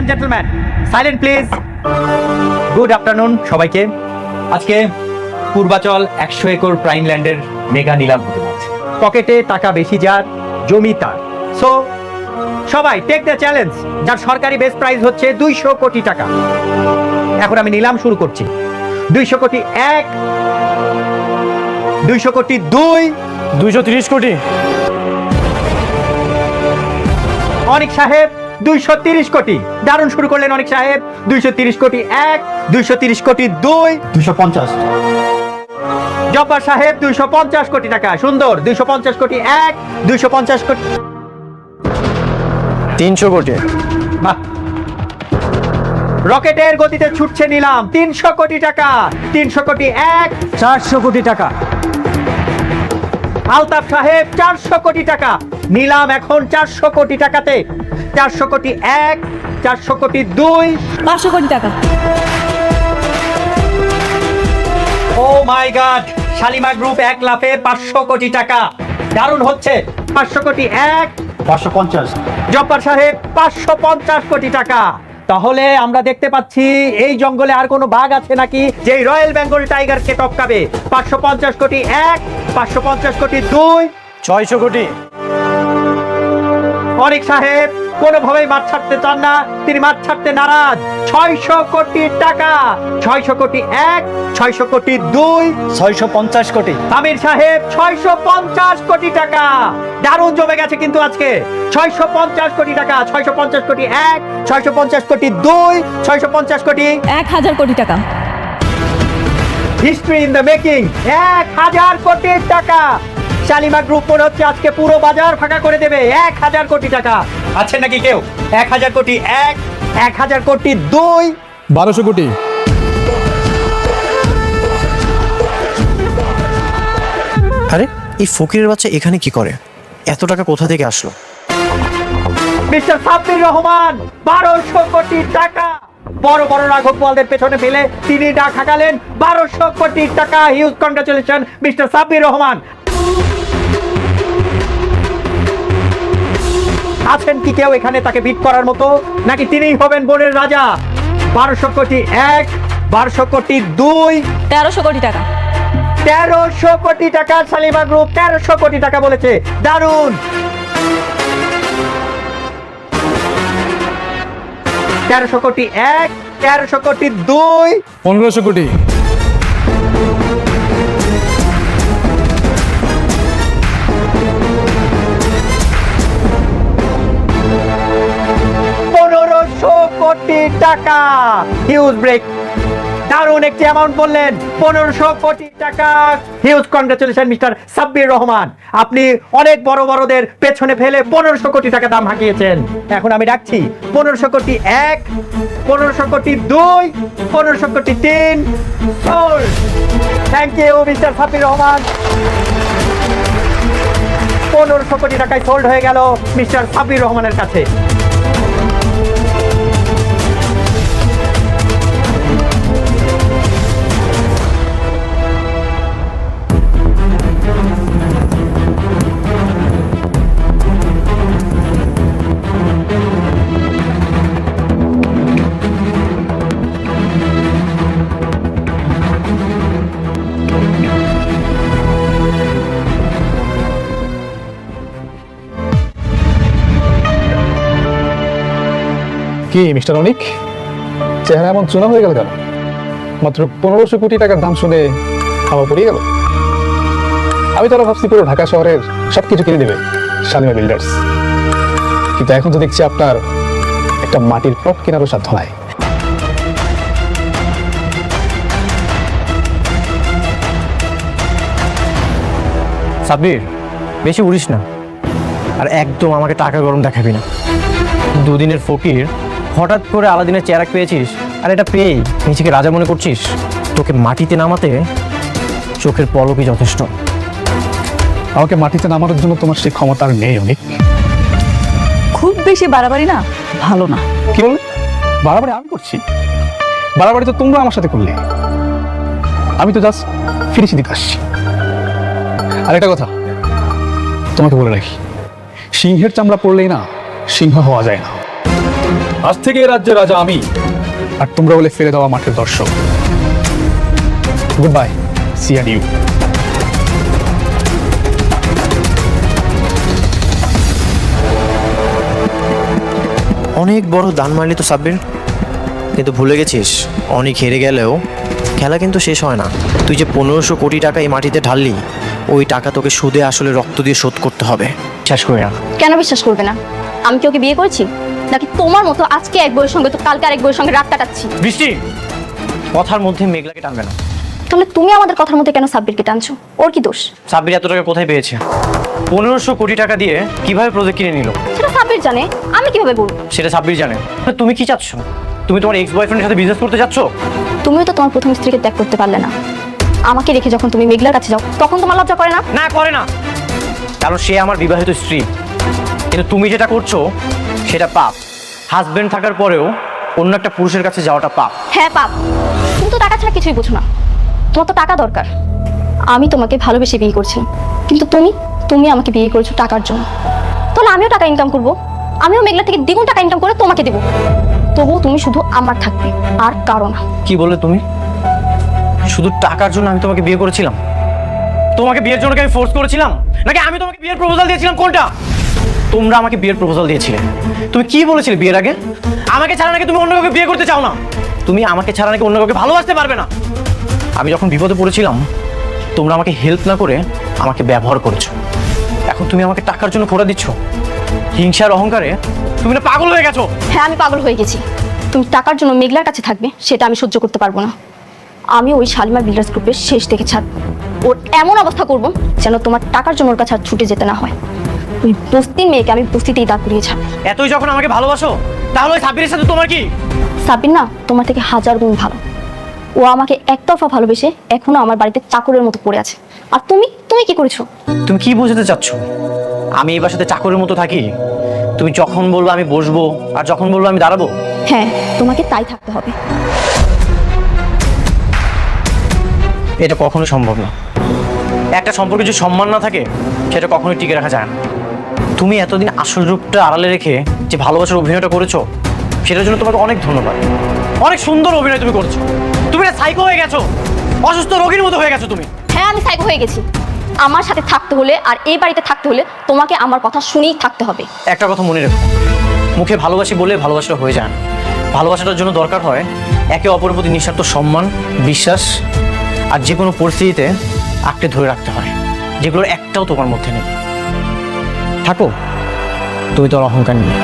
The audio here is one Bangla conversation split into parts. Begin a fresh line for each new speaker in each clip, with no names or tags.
Gentleman, silent please. Good afternoon সবাইকে। আজকে পূর্বাচল 100 একর প্রাইম ল্যান্ডের মেগা নিলাম হতে যাচ্ছে। পকেটে টাকা বেশি যার, জমি তার। সো সবাই টেক দ্য চ্যালেঞ্জ, যার সরকারি বেস প্রাইস হচ্ছে 200 কোটি টাকা। এখন আমি নিলাম শুরু করছি। 200 কোটি 1, 200 কোটি 2,
230 কোটি।
অনিক সাহেব 230 কোটি। দারুণ শুরু করলেন অনিক সাহেব। 230 কোটি 1, 230 কোটি 2,
250।
জব্বার সাহেব 250 কোটি টাকা। সুন্দর। 250 কোটি 1, 250 কোটি
300 কোটি।
বাহ। রকেটের গতিতে ছুটছে নিলাম। 300 কোটি টাকা। 300 কোটি 1,
400 কোটি টাকা।
আলতাফ সাহেব 400 কোটি টাকা। নিলাম এখন 400 কোটি টাকাতে। 400 কোটি 1, 400 কোটি 2,
500 কোটি টাকা।
ও মাই গড, শালিমা গ্রুপ 1 লাফে 500 কোটি টাকা। দারুণ হচ্ছে। 500 কোটি 1,
550।
জব্বার সাহেব 550 কোটি টাকা। তাহলে আমরা দেখতে পাচ্ছি এই জঙ্গলে আর কোনো বাঘ আছে নাকি যে রয়্যাল বেঙ্গল টাইগারকে টপকাবে। 550 কোটি 1, 550 কোটি 2,
600 কোটি।
অনিক সাহেব কোনোভাবেই মাঠ ছাড়তে চান না, তিনি মাঠ ছাড়তে নারাজ। 600 কোটি টাকা। 600 কোটি 1, 600 কোটি 2,
650 কোটি।
আমির সাহেব 650 কোটি টাকা। দারুণ জমে গেছে কিন্তু আজকে। 650 কোটি টাকা। 650 কোটি 1, 650 কোটি 2, 650 কোটি।
1000 কোটি টাকা।
History in the making. 1000 কোটি টাকা। শালিমা গ্রুপ মনে হচ্ছে আজকে পুরো বাজার ফাঁকা করে দেবে। 1000 কোটি টাকা। আছেন নাকি কেউ? 1000 কোটি 1, 1000 কোটি 2,
1200 কোটি।
আরে এই ফকিরের বাচ্চা এখানে কি করে? এত টাকা কোথা থেকে আসলো?
মিস্টার সাব্বির রহমান 1200 কোটি টাকা। বড় বড় রাঘব বোয়ালদের পেছনে ফেলে তিনি ডাক হাঁকালেন 1200 কোটি টাকা। Huge congratulation mister Sabbir Rahman. আছেন কি কেউ এখানে তাকে বিট করার মতো, নাকি তিনিই হবেন বনের রাজা? 1200 কোটি 1, 1200 কোটি 2,
1300 কোটি টাকা।
1300 কোটি টাকা। শালিমা গ্রুপ 1300 কোটি টাকা বলেছে। দারুণ। 1300 কোটি 1, 1300 কোটি 2,
1500 কোটি।
কোটি টাকা। Huge break. দারুণ একটি অ্যামাউন্ট বললেন। 1500 কোটি টাকা। Huge congratulation mister Sabbir Rahman. আপনি অনেক বড় বড়দের পেছনে ফেলে 1500 কোটি টাকা দাম হাঁকিয়েছেন। এখন আমি ডাকছি 1500 কোটি 1, 1500 কোটি 2, 1500 crore 3। Thank you mister Sabbir Rahman. 1500 crore টাকায় সোল্ড হয়ে গেল মিস্টার সাব্বির রহমানের কাছে।
কি মিস্টার অনিক, চেহারা এমন চুনা হয়ে গেল কেন? মাত্র 1500 কোটি টাকার দাম শুনে হাওয়া পড়িয়ে গেল। আমি তো আরো ভাবছি পুরো ঢাকা শহরের সবকিছু কিনে দেবে শালিমা বিল্ডার্স, কিন্তু এখন তো দেখছি আপনার একটা মাটির প্লট কেনারও সাধ্য নাই।
সাব্বির, বেশি উড়িস না, আর একদম আমাকে টাকা গরম দেখাবি না। দুদিনের ফকির, হঠাৎ করে আলাদিনের চেরাক পেয়েছিস, আর এটা পেয়েই নিজেকে রাজা মনে করছিস? তোকে মাটিতে নামাতে চোখের পলকই যথেষ্ট।
আমাকে মাটিতে নামানোর জন্য তোমার সেই ক্ষমতা আর নেই অনিক।
খুব বেশি বাড়াবাড়ি না ভালো না।
কি বললে? বাড়াবাড়ি আমি করছি? বাড়াবাড়ি তো তোমরা আমার সাথে করলে। আমি তো জাস্ট ফিনিশিং দিতে আসছি। আর একটা কথা তোমাকে বলে রাখি, সিংহের চামড়া পড়লেই না সিংহ হওয়া যায় না। আজ থেকে এই রাজ্যের রাজা আমি, আর তোমরা বলে ফেলে দেওয়া মাঠের দর্শক। Goodbye, see and you.
অনেক বড় দান মারলি তো সাব্বির, কিন্তু ভুলে গেছিস অনেক হেরে গেলেও খেলা কিন্তু শেষ হয় না। তুই যে 1500 কোটি টাকা এই মাটিতে ঢাললি, ওই টাকা তোকে সুদে আসলে রক্ত দিয়ে শোধ করতে হবে। শেষ করে না।
কেন বিশ্বাস করবে না? আমি কি ওকে বিয়ে করেছি? নাকি তোমার মতো আজকে এক বউয়ের সঙ্গে তো কালকে আরেক বউয়ের সঙ্গে রাত কাটাচ্ছি?
বৃষ্টি, কথার মধ্যে মেঘলাকে টানবে না।
তাহলে তুমি আমাদের কথার মধ্যে কেন সাব্বিরকে টানছো? ওর কি দোষ?
সাব্বির এত টাকা কোথায় পেয়েছে? 1500 কোটি টাকা দিয়ে কিভাবে প্রজেক্ট কিনে নিল
সেটা সাব্বির জানে, আমি কিভাবে বলবো?
সেটা সাব্বির জানে। তুমি কি চাচ্ছ? তুমি তোমার এক্স বয়ফ্রেন্ডের সাথে বিজনেস করতে যাচ্ছ?
তুমিও তো তোমার প্রথম স্ত্রীকে ত্যাগ করতে পারলে না। আমাকে রেখে যখন তুমি মেঘলার কাছে যাও তখন তোমার লজ্জা করে না?
না, করে না, কারণ সে আমার বিবাহিত স্ত্রী। কিন্তু তুমি যেটা করছো সেটা পাপ। হাজবেন্ড থাকার পরেও অন্য একটা পুরুষের কাছে যাওয়াটা পাপ।
হ্যাঁ পাপ। তুমি তো টাকা ছাড়া কিছুই বুঝো না। তোমার তো টাকা দরকার। আমি তোমাকে ভালোবেসে বিয়ে করছিলাম, কিন্তু তুমি আমাকে বিয়ে করেছো টাকার জন্য। তাহলে আমিও টাকা ইনকাম করব, আমিও মেঘলা থেকে দ্বিগুণ টাকা ইনকাম করে তোমাকে দেবো। তবুও তুমি শুধু আমার থাকবে, আর কারো না।
কি বললে তুমি? শুধু টাকার জন্য আমি তোমাকে বিয়ে করেছিলাম? তোমাকে বিয়ের জন্য কি আমি ফোর্স করেছিলাম, নাকি আমি তোমাকে বিয়ের প্রপোজাল দিয়েছিলাম? কোনটা? তোমরা আমাকে বিয়ের প্রপোজাল দিয়েছিলে। তুমি কি বলেছিলে বিয়ের আগে? আমাকে ছাড়া নাকি তুমি অন্য কাউকে বিয়ে করতে চাও না? তুমি আমাকে ছাড়া নাকি অন্য কাউকে ভালোবাসতে পারবে না? আমি যখন বিপদে পড়েছিলাম তোমরা আমাকে হেল্প না করে আমাকে ব্যবহার করেছো। এখন তুমি আমাকে টাকার জন্য খোঁড়া দিচ্ছ। হিংসার অহংকারে তুমি না পাগল হয়ে গেছো?
হ্যাঁ, আমি পাগল হয়ে গেছি। তুমি টাকার জন্য মেঘলার কাছে থাকবে সেটা আমি সহ্য করতে পারবো না। আমি ওই শালিমার বিল্ডার্স গ্রুপের শেষ দেখে ছাড়বো। ওর এমন অবস্থা করব যেন তোমার টাকার জন্য ওর কাছে আর ছুটে যেতে না হয়। ওই বস্তির মেয়েকে আমি বস্তিতেই দাঁড় করিয়ে ছাড়বো।
এতই যখন আমাকে ভালোবাসো, তাহলে ওই সাব্বিরের সাথে তোমার কি?
সাবির না তোমার থেকে 1000 গুণ ভালো। ও আমাকে একতরফা ভালোবেসে এখনো আমার বাড়িতে চাকরের মতো পড়ে আছে। আর তুমি কি করেছো?
তুমি কি বোঝাতে চাচ্ছ? আমি এই বাসাতে চাকরের মতো থাকি? তুমি যখন বলবো আমি বসবো, আর যখন বলবো আমি দাঁড়াবো?
হ্যাঁ, তোমাকে তাই থাকতে হবে।
এটা কখনো সম্ভব না। একটা সম্পর্কে যদি সম্মান না থাকে সেটা কখনোই টিকে রাখা যায় না। তুমি এতদিন আসল রূপটা আড়ালে রেখে যে ভালোবাসার অভিনয়টা করেছো, সেটার জন্য তোমাকে অনেক ধন্যবাদ। অনেক সুন্দর অভিনয় তুমি করেছো। তুমি না সাইকো হয়ে গেছো, অসুস্থ রোগীর মতো হয়ে গেছো তুমি।
হ্যাঁ, আমি সাইকো হয়ে গেছি। আমার সাথে থাকতে হলে আর এই বাড়িতে থাকতে হলে তোমাকে আমার কথা শুনেই থাকতে হবে।
একটা কথা মনে রেখো, মুখে ভালোবাসি বলে ভালোবাসাটা হয়ে যায় না। ভালোবাসাটার জন্য দরকার হয় একে অপরের প্রতি নিঃস্বার্থ সম্মান, বিশ্বাস, আর যে কোনো পরিস্থিতিতে আঁকড়ে ধরে রাখতে হয়, যেগুলোর একটাও তোমার মধ্যে নেই। থাকো তুমি তোর অহংকার নিয়ে।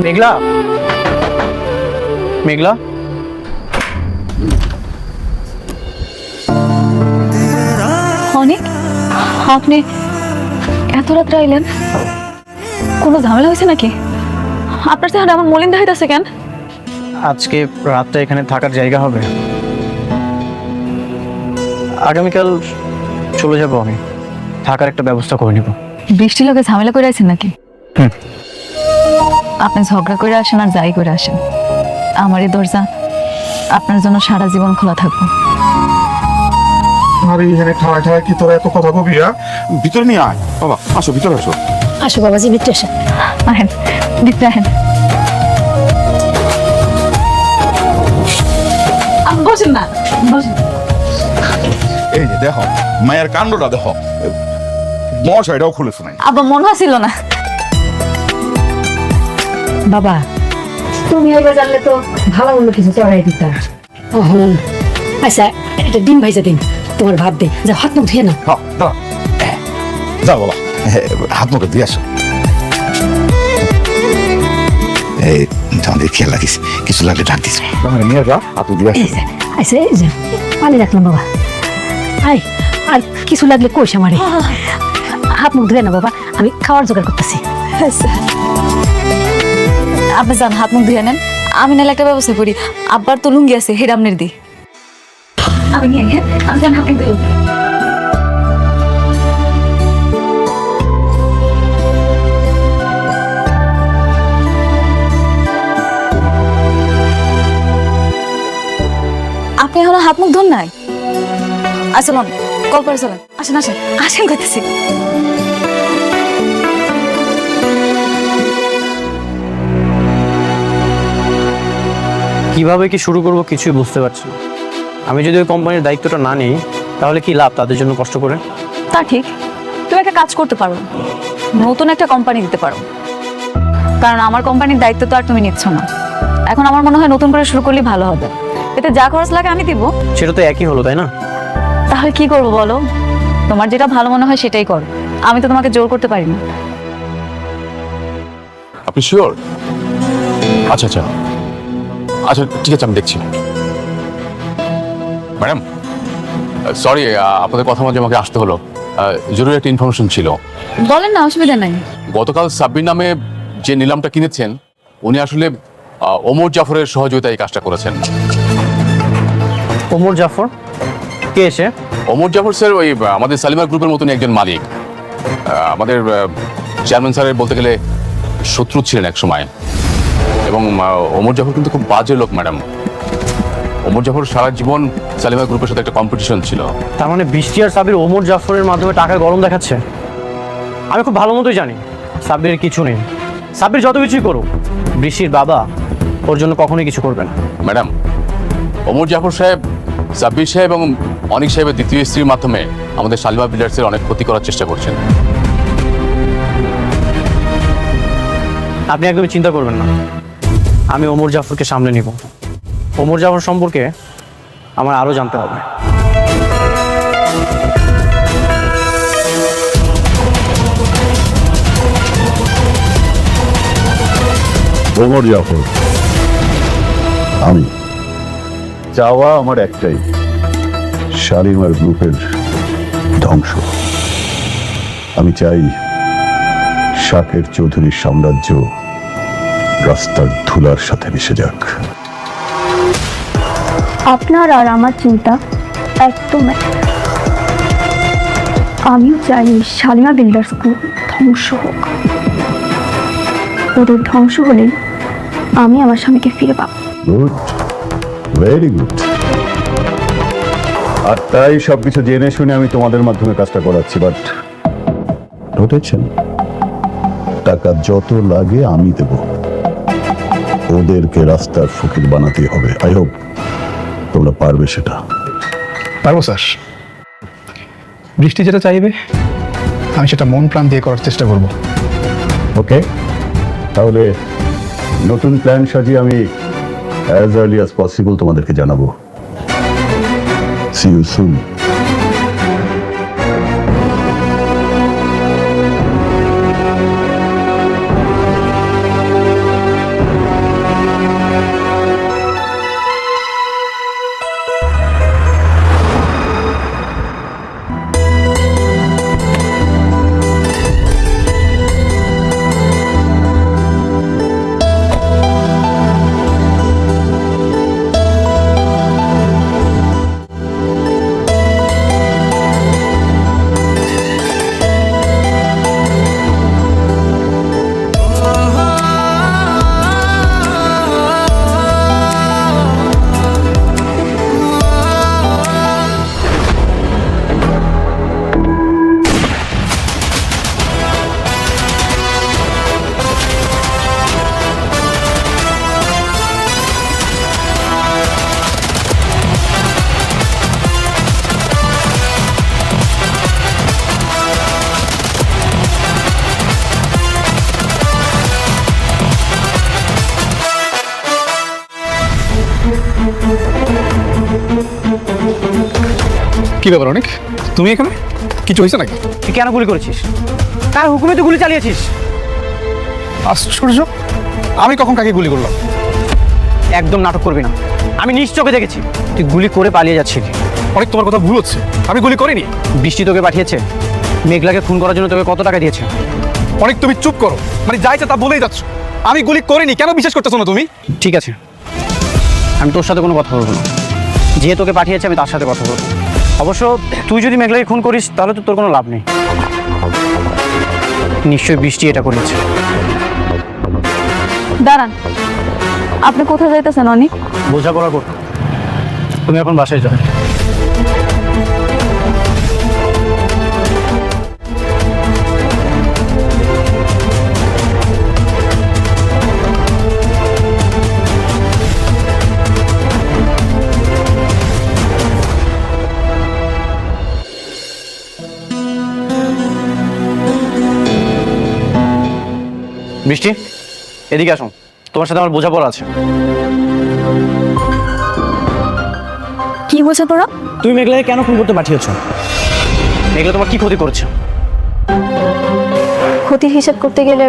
মেঘলা, মেঘলা,
অনেক, আপনি এত রাত্রে আইলেন? কোনো ঝামেলা হয়েছে নাকি? আপনার চেহারা আমার মলিন দেখাইতেছে কেন?
আজকে রাতটা এখানে থাকার জায়গা হবে। আগামীকাল চলে যাব আমি, থাকার একটা ব্যবস্থা করে নিব।
বৃষ্টি লোকে ঝামেলা করে আছেন নাকি?
হুম।
আপনি ঝগড়া করে আসেন আর যাই করে আসেন, আমার এই দরজা আপনার জন্য সারা জীবন খোলা থাকবো।
আরে এখানে খাওয়া খাওয়া কি তোরা এত কথা কবি? ভিতরে নিয়ে আয় বাবা, আসো ভিতরে আসো।
আসো বাবাজি, ভিতরে আসেন।
আহেন, ভিতরে আহেন। বসেন না, বসেন।
এই যে দেখো মায়ের কাণ্ডটা দেখো, মশাইটাও খুলেছে নাই।
আবার মনে হচ্ছিল না।
বাবা, তুমি এবার জানলে তো ভালো মন্দ কিছু চড়াই দিতাম। আচ্ছা, একটা ডিম ভাইজা দিন, তোমার ভাব দে। যা হাত মুখ ধুয়ে না।
হ্যাঁ দাঁড়া, যাও বাবা, হাত মুখে দিয়ে আসো। এই আমাদের খেয়াল রাখিস, কিছু লাগলে ডাক দিস। আমার নিয়ে যা হাতু দিয়ে
এই যে আইসে এই যে পানি রাখলাম বাবা। আই আর কিছু লাগলে কইস আমারে। হাত মুখ ধুয়ে না বাবা, আমি খাওয়ার জোগাড় করতেছি।
আপনি যান, হাত মুখ ধুয়ে নেন, আমি নাহলে একটা ব্যবস্থা করি। আব্বার তো লুঙ্গি আছে, হেড আপনার দি। আমি নিয়ে আই, হ্যাঁ? আমি যান, হাত মুখ ধুয়ে। আপনি এখনো হাত মুখ ধুন নাই? আচ্ছা লন, কল করে চলেন। আসেন আসেন আসেন, কইতেছি।
কিভাবে কি শুরু করব কিছুই বুঝতে পারছি না। আমি যদি ওই কোম্পানির দায়িত্বটা না নিই তাহলে কি লাভ তাদের জন্য কষ্ট করে?
তা ঠিক, তুমি একটা কাজ করতে পারো, নতুন একটা কোম্পানি দিতে পারো। কারণ আমার কোম্পানির দায়িত্ব তো আর তুমি নিচ্ছ না। এখন আমার মনে হয় নতুন করে শুরু করলে ভালো হবে। এতে যা খরচ লাগে আমি দিব।
সেটা তো একই হলো, তাই না?
তাহলে কি করবো বলো? তোমার যেটা ভালো মনে হয় সেটাই করো, আমি তো তোমাকে জোর করতে পারি না।
আপনি শিওর? আচ্ছা আচ্ছা আচ্ছা, ঠিক আছে, আমি দেখছি। ম্যাডাম সরি, আপনাদের কথা মাঝে আমাকে আসতে হলো। জরুরি একটা ইনফরমেশন ছিল।
বলেন না, অসুবিধা নাই।
গতকাল সাব্বির নামে যে নিলামটা কিনেছেন, উনি আসলে ওমর জাফরের সহযোগিতায় এই কাজটা করেছেন।
ওমর জাফর কে এসে?
ওমর জাফর স্যার ওই আমাদের সালিমার গ্রুপের মতনই একজন মালিক। আমাদের চেয়ারম্যান স্যারের বলতে গেলে শত্রু ছিলেন এক সময়। এবং ওমর জাফর কিন্তু খুব বাজে লোক ম্যাডাম। ওমর জাফর সারা জীবন সালিমা গ্রুপের সাথে একটা কম্পিটিশন ছিল।
তার মানে বৃষ্টি আর সাবির ওমর জাফরের মাধ্যমে টাকা গরম দেখাচ্ছে? আমি খুব ভালো মতোই জানি সাবির কিছু নেই। সাবির যত কিছুই করুক, বৃষ্টির বাবা ওর জন্য কখনোই কিছু করবে না।
ম্যাডাম, ওমর জাফর সাহেব সাব্বির সাহেব এবং অনিক সাহেবের দ্বিতীয় স্ত্রীর মাধ্যমে আমাদের সালিমা বিল্ডার্সের অনেক ক্ষতি করার চেষ্টা করছেন।
আপনি একদমই চিন্তা করবেন না, আমি ওমর জাফরকে সামলে নিব। ওমর জাফর সম্পর্কে আমার আরও জানতে হবে।
ওমর জাফর, আমি চাওয়া আমার একটাই, শালিমার গ্রুপের ধ্বংস। আমি চাই শাকের চৌধুরীর সাম্রাজ্য রাস্তার ধুলার সাথে মিশে যাক।
আপনার আর আমার চিন্তা একদম এক। আমিও চাই শালিমা বিল্ডার্স গ্রুপ ধ্বংস হোক। ওদের ধ্বংস হলে আমি আমার স্বামীকে ফিরে পাবো।
Good, very good. আর তাই সবকিছু জেনে শুনে আমি তোমাদের মাধ্যমে কাজটা করাচ্ছি। বাট বুঝেছেন, টাকা যত লাগে আমি দেব, ওদেরকে রাস্তার ফকির বানাতে হবে। আই হোপ তোমরা পারবে সেটা।
পারবো স্যার। বৃষ্টি যেটা চাইবে আমি সেটা মন প্রাণ দিয়ে করার চেষ্টা করব।
ওকে, তাহলে নতুন প্ল্যান সাজিয়ে আমি অ্যাজ আর্লি অ্যাজ পসিবল তোমাদেরকে জানাবো। See you soon.
কি ব্যাপার অনেক, তুমি এখানে? কিছু হয়েছে নাকি?
তুই কেন গুলি করেছিস? কার হুকুমে তুই গুলি চালিয়েছিস?
আশ্চর্য, আমি কখন কাকে গুলি করলাম?
একদম নাটক করবি না, আমি নিজ চোখে দেখেছি তুই গুলি করে পালিয়ে যাচ্ছিলি।
অনেক তোমার কথা ভুল হচ্ছে, আমি গুলি করিনি।
বৃষ্টি তোকে পাঠিয়েছে, মেঘলাকে খুন করার জন্য তোকে কত টাকা দিয়েছে?
অনেক তুমি চুপ করো, মানে যা ইচ্ছা তা বলেই যাচ্ছ। আমি গুলি করিনি, কেন বিশ্বাস করতেছো না তুমি?
ঠিক আছে, আমি তোর সাথে কোনো কথা বলবো না। যে তোকে পাঠিয়েছে আমি তার সাথে কথা বলবো। অবশ্য তুই যদি মেঘলাকে খুন করিস তাহলে তো তোর কোনো লাভ নেই। নিশ্চয়ই বৃষ্টি এটা করেছে।
দাঁড়ান, আপনি কোথায় যাইতেছেন অনেক?
বোঝাপড়া করো, তুমি এখন বাসায় যাও। বৃষ্টি, এদিকে আসুন, তোমার সাথে আমার বোঝাপড়া আছে।
কি বলছো তোরা?
তুমি মেঘলাকে কেন খুন করতে পাঠিয়েছো? মেঘলা তোমার কি ক্ষতি করেছে?
ক্ষতির হিসাব করতে গেলে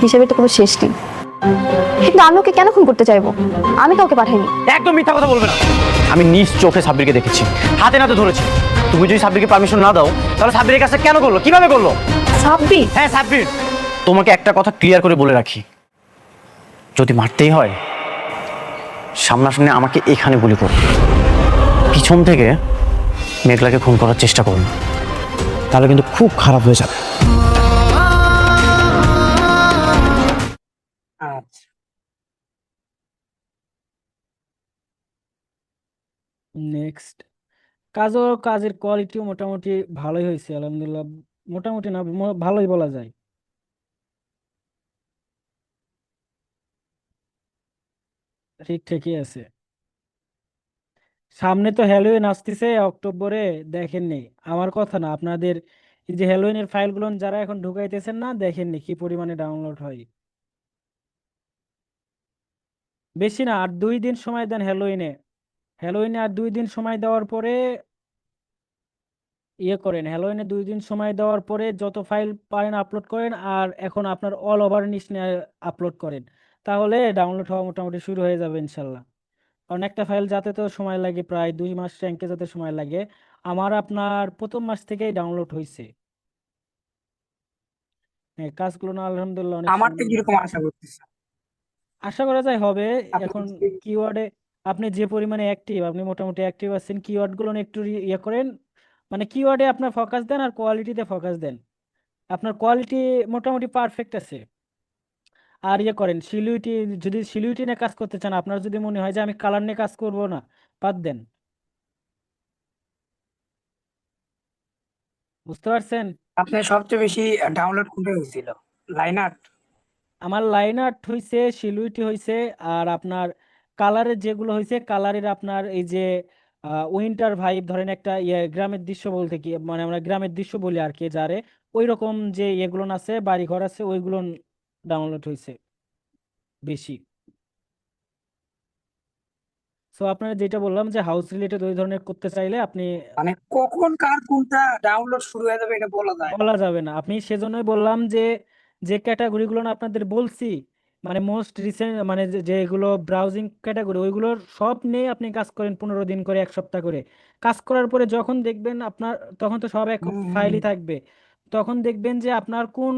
হিসাবে তো কোনো শেষ নেই। কিন্তু আমি ওকে কেন খুন করতে চাইবো? আমি কাউকে পাঠাইনি।
একদম মিথ্যা কথা বলবে না। আমি নিজ চোখে সাব্বিরকে দেখেছি, হাতে নাতে ধরেছি। তুমি যদি সাব্বিরকে পারমিশন না দাও তাহলে সাব্বিরের কাছে কেন করলো, কিভাবে করলো?
সাব্বির?
হ্যাঁ সাব্বির। তোমাকে একটা কথা ক্লিয়ার করে বলে রাখি, যদি মারতেই হয় সামনাসামনি আমাকে এখানে গুলি করো, পিছন থেকে মেঘলাকে খুন করার চেষ্টা করো না, তাহলে কিন্তু খুব খারাপ হয়ে যাবে।
আচ্ছা, নেক্সট। কাজের কোয়ালিটিও মোটামুটি ভালোই হয়েছে, আলহামদুলিল্লাহ। মোটামুটি না, ভালোই বলা যায়। ঠিকঠাকই আছে। সামনে তো হ্যালোইন আসতেছে অক্টোবরে, দেখেননি? আমার কথা না, আপনাদের এই যে হ্যালোইনের ফাইলগুলো যারা এখন ঢুকাইতেছেন না, দেখেননি কি পরিমাণে ডাউনলোড হয়। বেশি না, আর 2 দিন সময় দেন হ্যালোইনে। হ্যালোইনে আর 2 দিন সময় দেওয়ার পরে ইয়ে করেন, হ্যালোইনে 2 দিন সময় দেওয়ার পরে যত ফাইল পারেন আপলোড করেন, আর এখন আপনার অল ওভার নিশ নিয়ে আপলোড করেন, তাহলে ডাউনলোড হওয়া মোটামুটি শুরু হয়ে যাবে ইনশাল্লাহ। কারণ একটা ফাইল যাতে তো সময় লাগে প্রায় 2 মাস, র্যাঙ্কে যাতে সময় লাগে। আমার আপনার প্রথম মাস থেকেই ডাউনলোড হয়েছে। হ্যাঁ, কাজগুলো না আলহামদুলিল্লাহ অনেক আমার তো
সুন্দর।
কিরকম আশা করতেছে?
আশা করা যায় হবে।
আপনি
এখন
কি-
কিওয়ার্ডে আপনি যে পরিমাণে অ্যাক্টিভ, আপনি মোটামুটি অ্যাক্টিভ আছেন, কিওয়ার্ডগুলো একটু ইয়ে করেন, মানে কিওয়ার্ডে আপনার ফোকাস দেন আর কোয়ালিটিতে ফোকাস দেন। আপনার কোয়ালিটি মোটামুটি পারফেক্ট আছে। আর ইয়ে করেন সিলিউটি, যদি সিলিউটি নিয়ে কাজ করতে চান, আপনার যদি মনে হয় যে আমি কালার নিয়ে কাজ করব না, বাদ দেন। বুঝতে পারছেন?
আপনার সবচেয়ে বেশি ডাউনলোড কোনটা হয়েছিল? Line art?
আমার লাইন আর্ট হয়েছে, সিলুইটি হয়েছে, আর আপনার কালারের যেগুলো হয়েছে, কালারের আপনার এই যে উইন্টার ভাইব, ধরেন একটা ইয়ে গ্রামের দৃশ্য বলতে কি, মানে আমরা গ্রামের দৃশ্য বলি আর কি যারে, ওই রকম যে ইয়েগুলো আছে, বাড়ি ঘর আছে, ওইগুলো ডাউনলোড হয়েছে বেশি। সো আপনার যেটা বললাম যে হাউস রিলেটেড ওই ধরনের করতে চাইলে আপনি,
মানে কখন কার কোনটা ডাউনলোড শুরু হয়ে যাবে এটা বলা যায় না।
বলা যাবে না। আপনি সেজন্যই বললাম যে যে ক্যাটাগরিগুলো না আপনাদের বলছি, মানে মোস্ট রিসেন্ট, মানে যেগুলো ব্রাউজিং ক্যাটাগরি, ওইগুলোর সব নিয়ে আপনি কাজ করেন 15 দিন করে, 1 সপ্তাহ করে। কাজ করার পরে যখন দেখবেন আপনার, তখন তো সব এক
হুম, হুম।
ফাইলই থাকবে, তখন দেখবেন যে আপনার কোন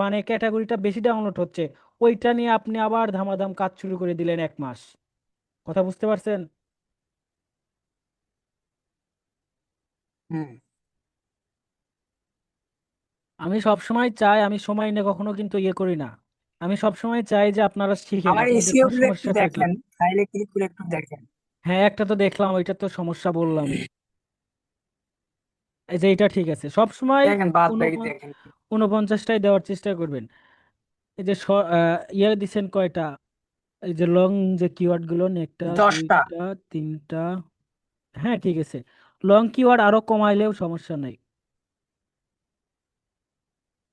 মানে ক্যাটাগরিটা বেশি ডাউনলোড হচ্ছে, ওইটা নিয়ে আপনি আবার ধামাধাম কাজ শুরু করে দিলেন 1 মাস। কথা বুঝতে পারছেন?
হুম।
আমি সব সময় চাই, আমি সময় নিয়ে কখনো কিন্তু ইয়ে করি না। আমি সব সময় চাই যে আপনারা শিখেন,
আমার
আপনাদের
এসিও
কোনো
গুলো একটু
সমস্যা থাকলে।
দেখেন, ফাইলে ক্লিক করে একটু দেখেন।
হ্যাঁ, একটা তো দেখলাম, ওইটা তো সমস্যা বললামই। এই যে এটা ঠিক আছে, সব সময়
দেখেন বাদ বাকি দেখেন।
49টাই দেওয়ার চেষ্টা করবেন। এই যে ইয়ে দিছেন কয়টা, এই যে লং যে কিওয়ার্ড গুলো, একটা
10টা।
দুইটা তিনটা, হ্যাঁ ঠিক আছে। লং কিওয়ার্ড আরো কমাইলেও সমস্যা নাই।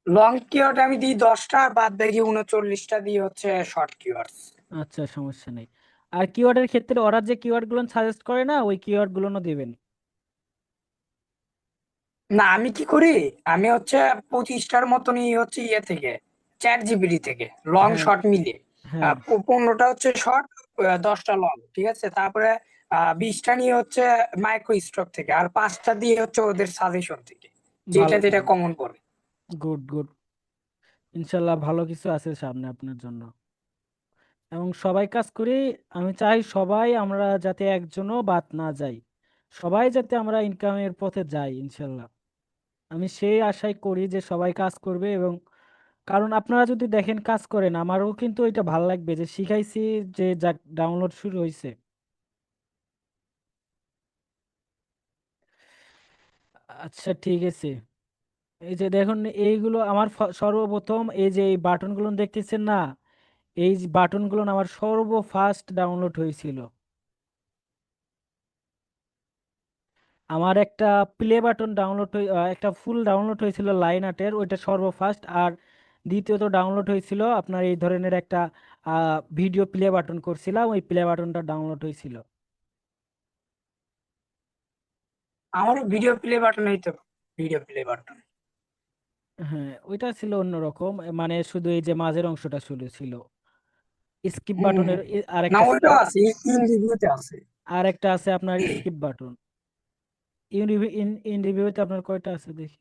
লং কিওয়ার্ড আমি দিই 10টা, আর বাদ বাকি 39টা দিই হচ্ছে শর্ট কিওয়ার্ডস।
আচ্ছা, সমস্যা নেই। আর কিওয়ার্ডের ক্ষেত্রে ওরা যে কিওয়ার্ড গুলো সাজেস্ট করে না, ওই কিওয়ার্ড গুলো দিবেন।
না, আমি কি করি, আমি হচ্ছে 25টার মতনই হচ্ছে ইয়ে থেকে, চ্যাট জিপিটি থেকে লং
হ্যাঁ,
শর্ট মিলিয়ে হ্যাঁ
15টা হচ্ছে শর্ট, 10টা লং, ঠিক আছে। তারপরে 20টা নিয়ে হচ্ছে মাইক্রো স্টক থেকে, আর 5টা দিয়ে হচ্ছে ওদের সাজেশন থেকে, যেটা
ভালো,
যেটা কমন পড়ে।
Good good. ইনশাল্লাহ ভালো কিছু আছে সামনে আপনার জন্য। এবং সবাই কাজ করি, আমি চাই সবাই আমরা যাতে একজনও বাদ না যাই, সবাই যাতে আমরা ইনকামের পথে যাই ইনশাল্লাহ। আমি সেই আশাই করি যে সবাই কাজ করবে। এবং কারণ আপনারা যদি দেখেন কাজ করেন, আমারও কিন্তু এটা ভালো লাগবে যে শিখাইছি, যে যাক ডাউনলোড শুরু হয়েছে। আচ্ছা ঠিক আছে। এই যে দেখুন, এইগুলো আমার সর্বপ্রথম এই যে এই বাটনগুলো দেখতেছেন না, এই বাটনগুলো আমার সর্বফার্স্ট ডাউনলোড হয়েছিল। আমার একটা প্লে বাটন ডাউনলোড একটা ফুল ডাউনলোড হয়েছিল লাইন আর্টের, ওইটা সর্বফার্স্ট। আর দ্বিতীয়ত ডাউনলোড হয়েছিল আপনার এই ধরনের একটা ভিডিও প্লে বাটন করছিলাম, ওই প্লে বাটনটা ডাউনলোড হয়েছিল।
আমারও ভিডিও প্লে বাটন, এই তো ভিডিও প্লে বাটন।
হ্যাঁ ওইটা ছিল অন্যরকম, মানে শুধু এই যে মাঝের অংশটা শুরু ছিল। স্কিপ
হুম
বাটনের
হুম। না,
আরেকটা
ওইটাও আছে, ইন রিভিউতে আছে।
আর একটা আছে আপনার স্কিপ বাটন। ইন রিভিউতে আপনার কয়টা আছে দেখি।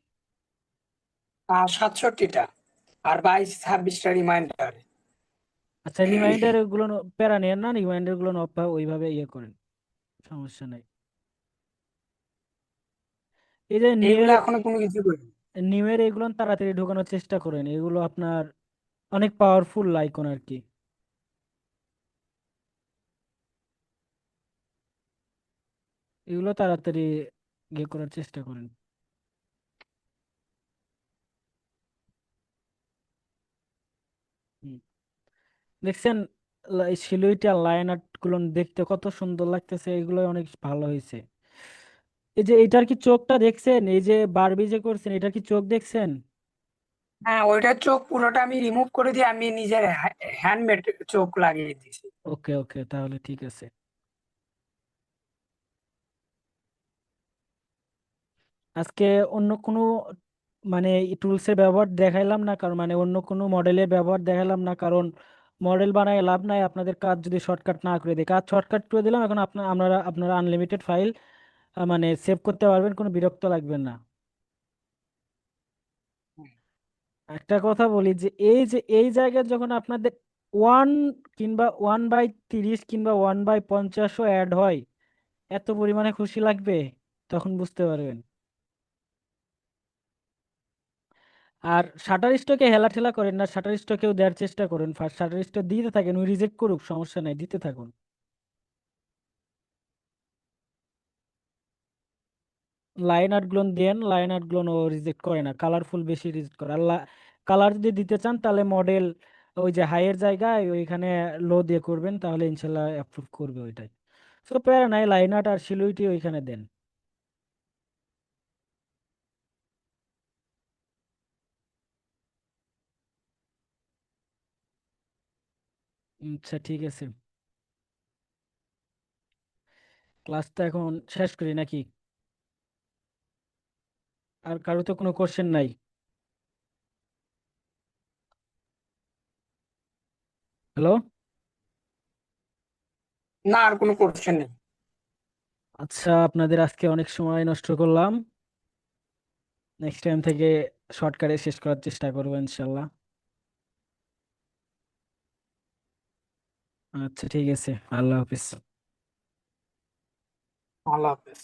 67টা, আর 22-26টা রিমাইন্ডার।
আচ্ছা রিমাইন্ডার গুলো প্যারা নেন না, রিমাইন্ডার গুলো ওইভাবে ইয়ে করেন, সমস্যা নাই। এই যে
এইগুলো এখনো কোনো কিছু করিনি।
নিউয়ের এগুলো তাড়াতাড়ি ঢোকানোর চেষ্টা করেন, এগুলো আপনার অনেক পাওয়ারফুল আইকন আর কি। এগুলো তাড়াতাড়ি ইয়ে করার চেষ্টা করেন। হুম। দেখছেন সিলুইট আর লাইন আর্ট গুলো দেখতে কত সুন্দর লাগতেছে, এগুলো অনেক ভালো হয়েছে। এই যে এটার কি চোখটা দেখছেন, এই যে বারবি যে করছেন, এটার কি চোখ দেখছেন?
হ্যাঁ, ওইটার চোখ পুরোটা আমি রিমুভ করে দিয়ে আমি নিজের হ্যান্ডমেড চোখ লাগিয়ে দিয়েছি।
ওকে ওকে, তাহলে ঠিক আছে। আজকে অন্য কোনো মানে টুলসের ব্যবহার দেখাইলাম না, কারণ মানে অন্য কোনো মডেলের ব্যবহার দেখাইলাম না, কারণ মডেল বানায় লাভ নাই আপনাদের কাজ যদি শর্টকাট না করে দিই। কাজ শর্টকাট করে দিলাম, এখন আপনারা আনলিমিটেড ফাইল মানে সেভ করতে পারবেন, কোনো বিরক্ত লাগবে না। একটা কথা বলি যে এই জায়গায় যখন আপনাদের ওয়ান কিংবা 1/30 কিংবা 1/50ও অ্যাড হয়, এত পরিমাণে খুশি লাগবে, তখন বুঝতে পারবেন। আর শাটার স্টকে হেলা ঠেলা করেন না, শাটার স্টকেও দেওয়ার চেষ্টা করুন, ফার্স্ট শাটার স্টক দিতে থাকেন, ওই রিজেক্ট করুক সমস্যা নাই, দিতে থাকুন। লাইন আর্ট গুলো দেন, লাইন আর্ট গুলো ও রিজেক্ট করে না, কালারফুল বেশি রিজেক্ট করে। আর কালার যদি দিতে চান তাহলে মডেল ওই যে হাইয়ের জায়গায় ওইখানে লো দিয়ে করবেন, তাহলে ইনশাল্লাহ অ্যাপ্রুভ করবে ওইটাই। সো প্যারা নাই, লাইন আর্ট আর সিলুইটি ওইখানে দেন। আচ্ছা ঠিক আছে, ক্লাসটা এখন শেষ করি নাকি? আর কারো তো কোনো কোশ্চেন নাই? হ্যালো।
না, আর কোনো কোশ্চেন নেই।
আচ্ছা আপনাদের আজকে অনেক সময় নষ্ট করলাম, নেক্সট টাইম থেকে শর্টকাটে শেষ করার চেষ্টা করবো ইনশাল্লাহ। আচ্ছা ঠিক আছে, আল্লাহ হাফিজ।
আল্লাহ হাফেজ।